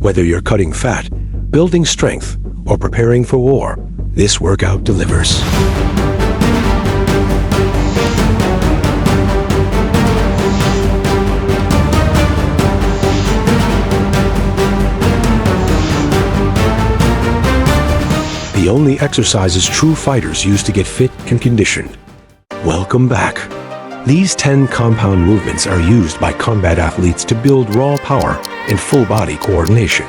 Whether you're cutting fat, building strength, or preparing for war, this workout delivers. The only exercises true fighters use to get fit and conditioned. Welcome back. These 10 compound movements are used by combat athletes to build raw power and full body coordination.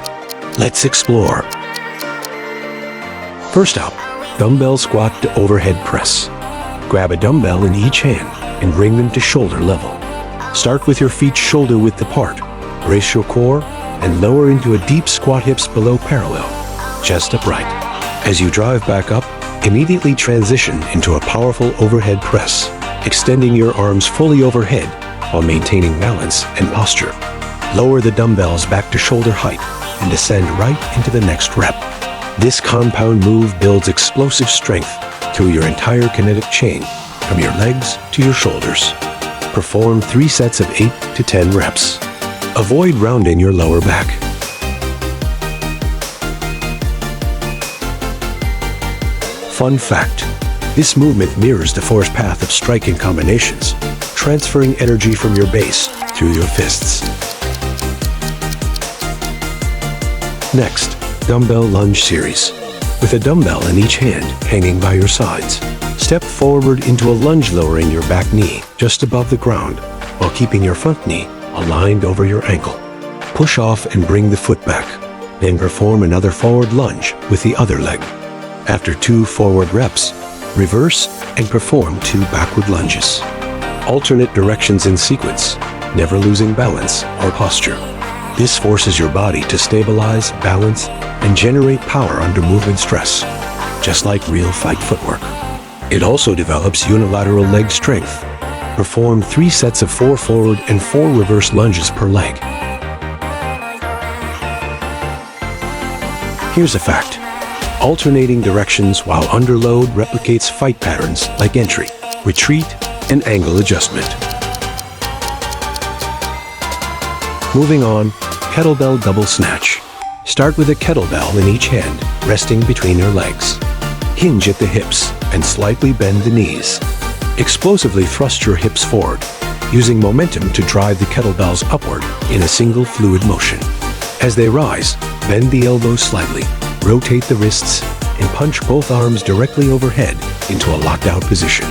Let's explore. First up, dumbbell squat to overhead press. Grab a dumbbell in each hand and bring them to shoulder level. Start with your feet shoulder width apart. Brace your core and lower into a deep squat, hips below parallel, chest upright. As you drive back up, immediately transition into a powerful overhead press, extending your arms fully overhead while maintaining balance and posture. Lower the dumbbells back to shoulder height and descend right into the next rep. This compound move builds explosive strength through your entire kinetic chain, from your legs to your shoulders. Perform 3 sets of 8 to 10 reps. Avoid rounding your lower back. Fun fact: this movement mirrors the force path of striking combinations, transferring energy from your base through your fists. Next, Dumbbell Lunge series. With a dumbbell in each hand hanging by your sides, step forward into a lunge, lowering your back knee just above the ground while keeping your front knee aligned over your ankle. Push off and bring the foot back. Then perform another forward lunge with the other leg. After 2 forward reps, reverse and perform 2 backward lunges. Alternate directions in sequence, never losing balance or posture. This forces your body to stabilize, balance, and generate power under movement stress, just like real fight footwork. It also develops unilateral leg strength. Perform 3 sets of 4 forward and 4 reverse lunges per leg. Here's a fact: alternating directions while under load replicates fight patterns like entry, retreat, and angle adjustment. Moving on, kettlebell double snatch. Start with a kettlebell in each hand, resting between your legs. Hinge at the hips and slightly bend the knees. Explosively thrust your hips forward, using momentum to drive the kettlebells upward in a single fluid motion. As they rise, bend the elbows slightly, rotate the wrists, and punch both arms directly overhead into a locked-out position.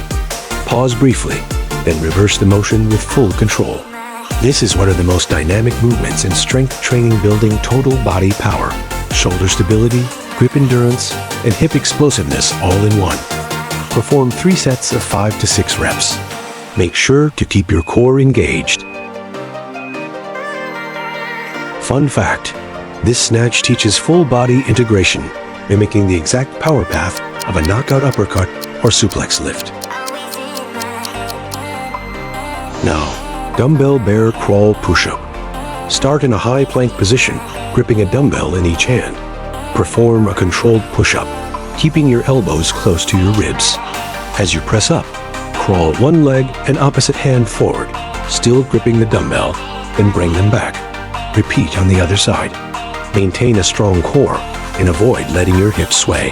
Pause briefly, then reverse the motion with full control. This is one of the most dynamic movements in strength training, building total body power, shoulder stability, grip endurance, and hip explosiveness all in one. Perform 3 sets of 5 to 6 reps. Make sure to keep your core engaged. Fun fact: this snatch teaches full body integration, mimicking the exact power path of a knockout uppercut or suplex lift. Now, dumbbell bear crawl push-up. Start in a high plank position, gripping a dumbbell in each hand. Perform a controlled push-up, keeping your elbows close to your ribs. As you press up, crawl one leg and opposite hand forward, still gripping the dumbbell, then bring them back. Repeat on the other side. Maintain a strong core and avoid letting your hips sway.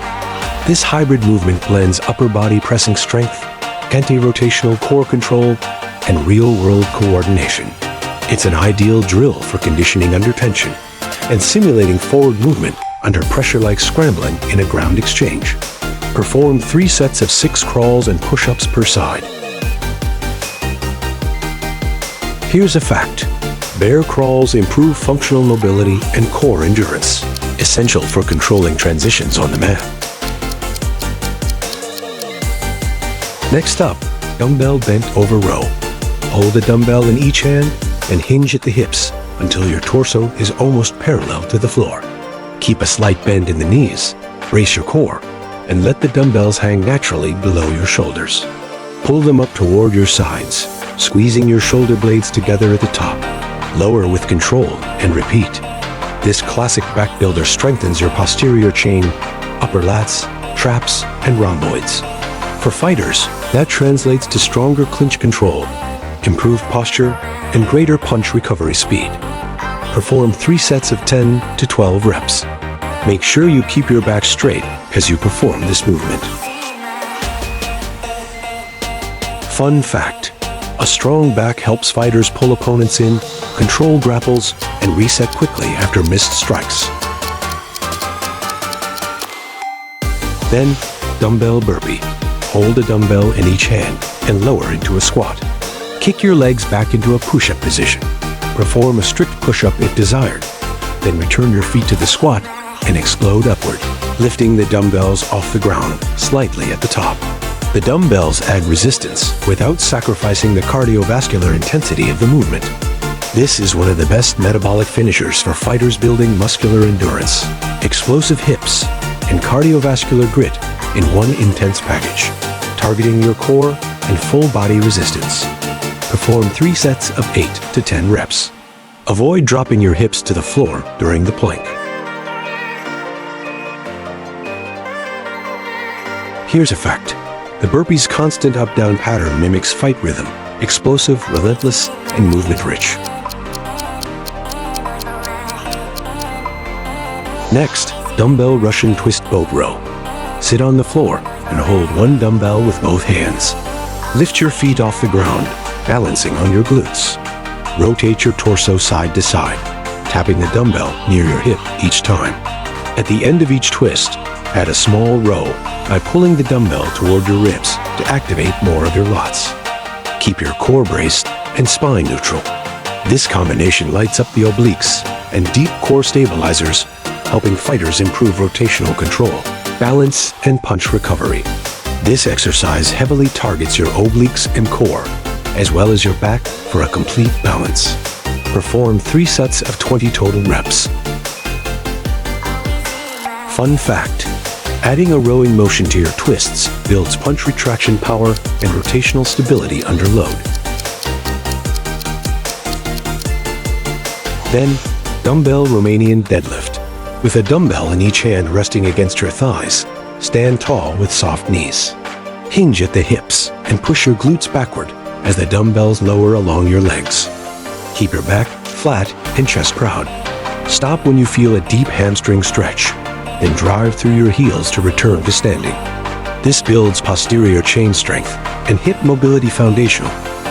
This hybrid movement blends upper body pressing strength, anti-rotational core control, and real-world coordination. It's an ideal drill for conditioning under tension and simulating forward movement under pressure, like scrambling in a ground exchange. Perform 3 sets of 6 crawls and push-ups per side. Here's a fact: bear crawls improve functional mobility and core endurance, essential for controlling transitions on the mat. Next up, dumbbell bent over row. Hold the dumbbell in each hand and hinge at the hips until your torso is almost parallel to the floor. Keep a slight bend in the knees, brace your core, and let the dumbbells hang naturally below your shoulders. Pull them up toward your sides, squeezing your shoulder blades together at the top. Lower with control and repeat. This classic back builder strengthens your posterior chain, upper lats, traps, and rhomboids. For fighters, that translates to stronger clinch control, improved posture, and greater punch recovery speed. Perform 3 sets of 10 to 12 reps. Make sure you keep your back straight as you perform this movement. Fun fact: a strong back helps fighters pull opponents in, control grapples, and reset quickly after missed strikes. Then, Dumbbell Burpee. Hold a dumbbell in each hand and lower into a squat. Kick your legs back into a push-up position. Perform a strict push-up if desired. Then return your feet to the squat and explode upward, lifting the dumbbells off the ground slightly at the top. The dumbbells add resistance without sacrificing the cardiovascular intensity of the movement. This is one of the best metabolic finishers for fighters building muscular endurance, explosive hips, and cardiovascular grit in one intense package, targeting your core and full body resistance. Perform 3 sets of 8 to 10 reps. Avoid dropping your hips to the floor during the plank. Here's a fact: the burpee's constant up-down pattern mimics fight rhythm, explosive, relentless, and movement-rich. Next, Dumbbell Russian Twist Boat Row. Sit on the floor and hold one dumbbell with both hands. Lift your feet off the ground, balancing on your glutes. Rotate your torso side to side, tapping the dumbbell near your hip each time. At the end of each twist, add a small row by pulling the dumbbell toward your ribs to activate more of your lats. Keep your core braced and spine neutral. This combination lights up the obliques and deep core stabilizers, helping fighters improve rotational control, balance, and punch recovery. This exercise heavily targets your obliques and core, as well as your back for a complete balance. Perform 3 sets of 20 total reps. Fun fact: adding a rowing motion to your twists builds punch retraction power and rotational stability under load. Then, Dumbbell Romanian Deadlift. With a dumbbell in each hand resting against your thighs, stand tall with soft knees. Hinge at the hips and push your glutes backward as the dumbbells lower along your legs. Keep your back flat and chest proud. Stop when you feel a deep hamstring stretch, then drive through your heels to return to standing. This builds posterior chain strength and hip mobility foundation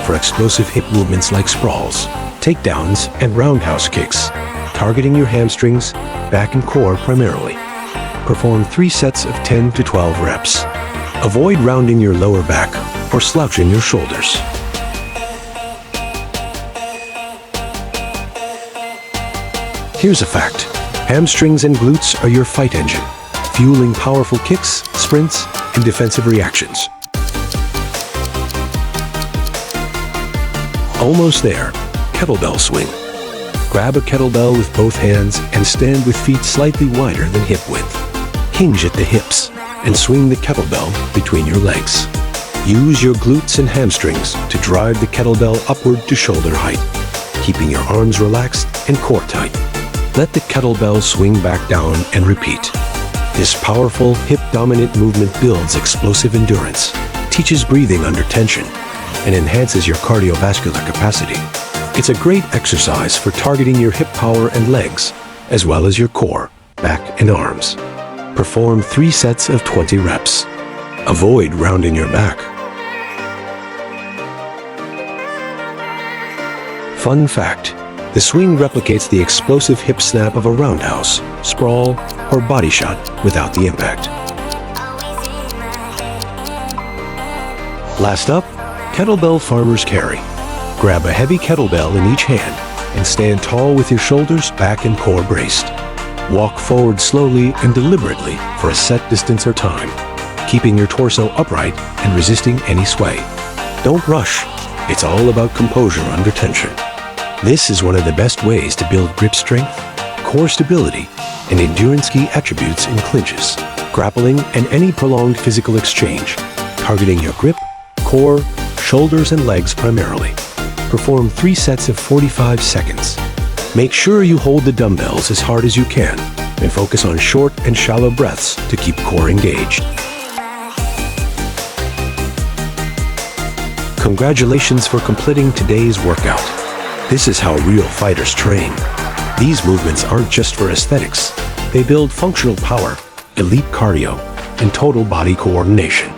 for explosive hip movements like sprawls, takedowns, and roundhouse kicks, targeting your hamstrings, back, and core primarily. Perform 3 sets of 10 to 12 reps. Avoid rounding your lower back or slouching your shoulders. Here's a fact: hamstrings and glutes are your fight engine, fueling powerful kicks, sprints, and defensive reactions. Almost there. Kettlebell Swing. Grab a kettlebell with both hands and stand with feet slightly wider than hip width. Hinge at the hips and swing the kettlebell between your legs. Use your glutes and hamstrings to drive the kettlebell upward to shoulder height, keeping your arms relaxed and core tight. Let the kettlebell swing back down and repeat. This powerful, hip-dominant movement builds explosive endurance, teaches breathing under tension, and enhances your cardiovascular capacity. It's a great exercise for targeting your hip power and legs, as well as your core, back, and arms. Perform 3 sets of 20 reps. Avoid rounding your back. Fun fact: the swing replicates the explosive hip snap of a roundhouse, sprawl, or body shot without the impact. Last up, kettlebell farmer's carry. Grab a heavy kettlebell in each hand and stand tall with your shoulders, back, and core braced. Walk forward slowly and deliberately for a set distance or time, keeping your torso upright and resisting any sway. Don't rush. It's all about composure under tension. This is one of the best ways to build grip strength, core stability, and endurance key attributes in clinches, grappling, and any prolonged physical exchange, targeting your grip, core, shoulders, and legs primarily. Perform 3 sets of 45 seconds. Make sure you hold the dumbbells as hard as you can and focus on short and shallow breaths to keep core engaged. Congratulations for completing today's workout. This is how real fighters train. These movements aren't just for aesthetics. They build functional power, elite cardio, and total body coordination.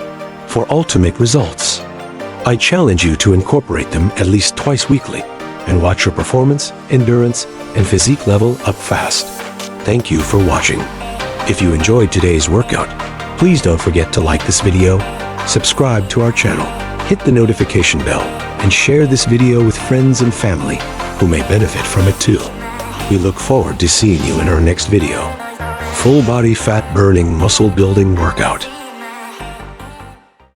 For ultimate results, I challenge you to incorporate them at least twice weekly and watch your performance, endurance, and physique level up fast. Thank you for watching. If you enjoyed today's workout, please don't forget to like this video, subscribe to our channel, hit the notification bell, and share this video with friends and family who may benefit from it too. We look forward to seeing you in our next video. Full body fat burning muscle building workout.